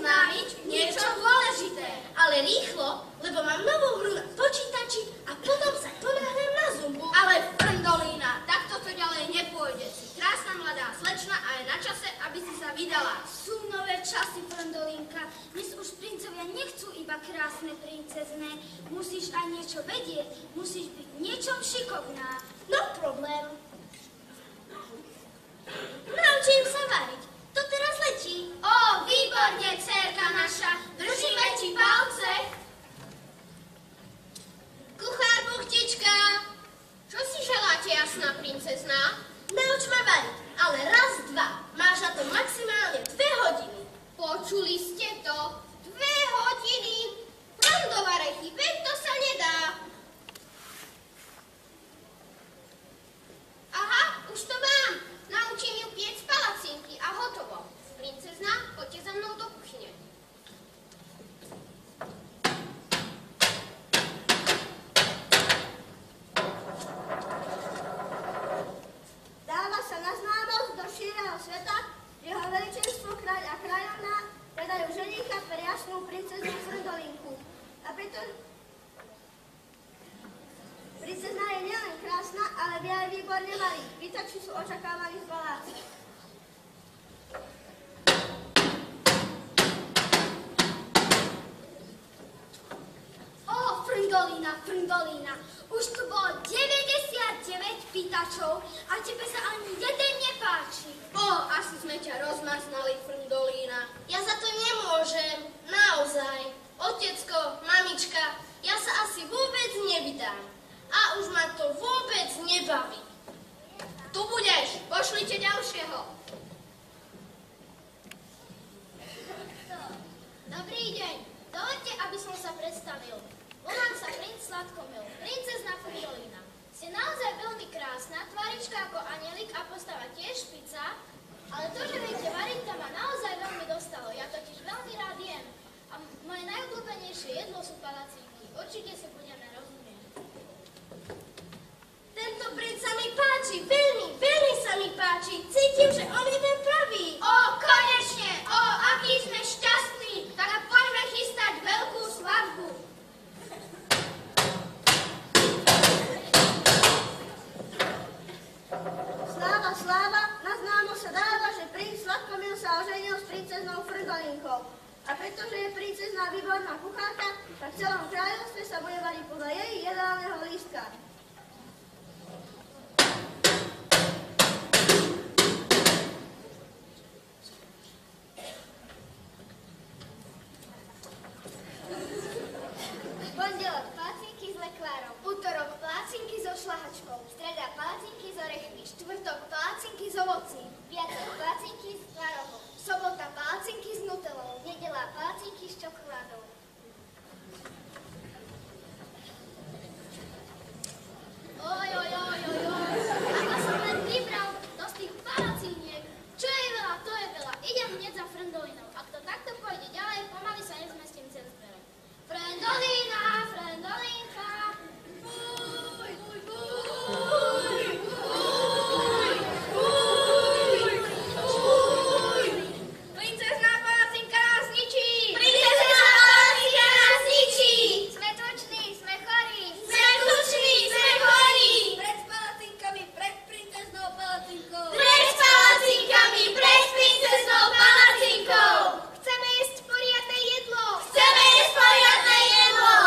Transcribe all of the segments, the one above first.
oznámiť niečo dôležité. Ale rýchlo, lebo mám novú hru na počítači a potom sa ponáhľam na Zumbu. Ale Frndolína, takto to ďalej nepôjde. Si krásna mladá slečna a je na čase, aby si sa vydala. Sú nové časy, Frndolínka. Dnes už princovia nechcú iba krásne princezné. Musíš aj niečo vedieť. Musíš byť niečom šikovná. No problém. Naučím sa variť. To teraz letí. Ó, výborne, dcérka naša. Držíme ti palce. Kuchár Buchtička. Čo si želáte, jasná princezná? Nauč ma variť, ale raz, dva. Máš na to maximálne 2 hodiny. Počuli ste to? 2 hodiny? Frandovarechy, veď to sa nedá. Aha, už to mám. Naučím ju piec palacinky a hotovo. Princezna, poďte za mnou do kuchyne. Dáva sa na známosť do šíreho sveta, že jeho veličenstvo kráľ a kráľovná predajú ženícha pre jasnú princeznú Frndolinku. A preto princezná je nielen krásna, ale vie aj výborne variť. Vítači sú očakávaní v paláci. Ó, Frndolína, už tu bolo 99 pýtačov a tebe sa ani jeden nepáči. Asi sme ťa rozmaznali, Frndolína. Ja za to nemôžem. Naozaj. Otecko, mamička, ja sa asi vôbec nevydám. A už ma to vôbec nebaví. Tu budeš, pošlite ďalšieho. Dobrý deň, dovoľte, aby som sa predstavil. Volám sa princ Sladkomil, princezna Frndolína. Ste naozaj veľmi krásna, tvárička ako anielik a postava tiež špica, ale to, že viete variť, to ma naozaj veľmi dostalo. Ja totiž veľmi rád jem. A moje najobľúbenejšie jedlo sú palacinky. Určite si budeme rozumieť. Tento princ sa mi páči, veľmi sa mi páči. Cítim, že on je ten pravý. Ó, konečne! Ó, aký sme šťastní! Tak poďme chystať veľkú svadbu. Sláva, na známo sa dáva, že princ Sladkomil sa oženil s princeznou Frndolinkou. A pretože je princezná výborná kuchárka, tak v celom kráľovstve sa bude variť podľa jej jedálneho lístka. Pondelok palacinky s lekvárom, utorok palacinky so šlahačkou, streda palacinky s orechmi, štvrtok palacinky s ovocím, piatok palacinky s tvarohom, sobota palacinky s nutelou, nedeľa palacinky s čokoládou. Oj, ako som len vybral do tých palacíniek. Čo je veľa, to je veľa. Idem hneď za Frndolinou. Ak to takto pôjde ďalej, pomaly sa nezmestím cez dvere. Frndolína, Frndolínka. Fuj, fuj, fuj, fuj, fuj, fuj. Princezná palacinka nás ničí. Princezná palacinka nás ničí. Sme tuční, sme chorí. Sme tuční, sme chorí. Pred palacinkami, pred princeznou palacinkou. Pred palacinkami, pred princeznou palacinkou. Chceme jesť poriadne jedlo. Chceme jesť poriadne jedlo.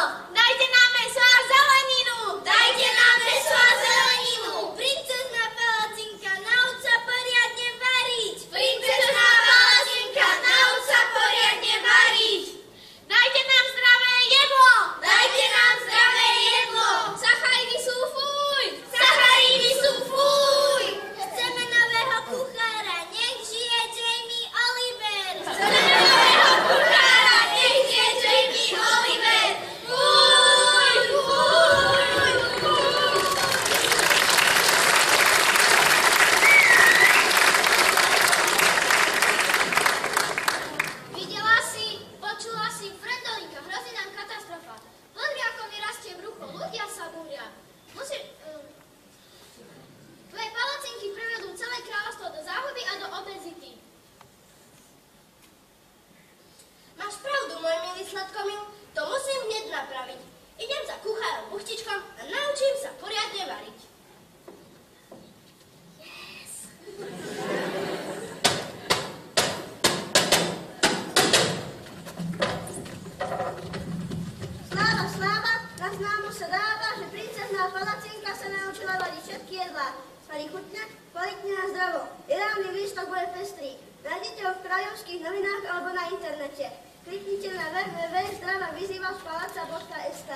sa dáva, že princezná palacinka sa naučila variť všetky jedlá. Varí chutne, kvalitne a zdravo. Ideálny lístok bude pestrý. Nájdete ho v kráľovských novinách alebo na internete. Kliknite na www.stranavyzývaspalaca.sk.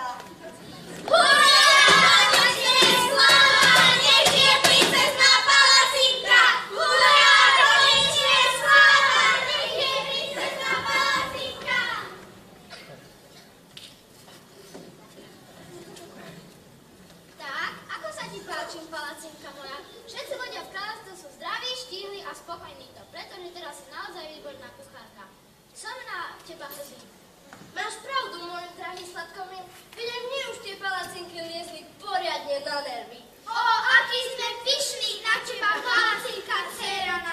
Tak, ako sa ti páči, palacinka moja? Všetci ľudia v kráľovstve sú zdraví, štíhli a spokojní to, pretože teraz si naozaj výborná kuchárka. Som na teba hrdý. Máš pravdu, môj drahý Sladkomír. Veď aj mne už tie palacinky liezli poriadne na nervy. Aký sme pyšní na teba, palacinka, dcéra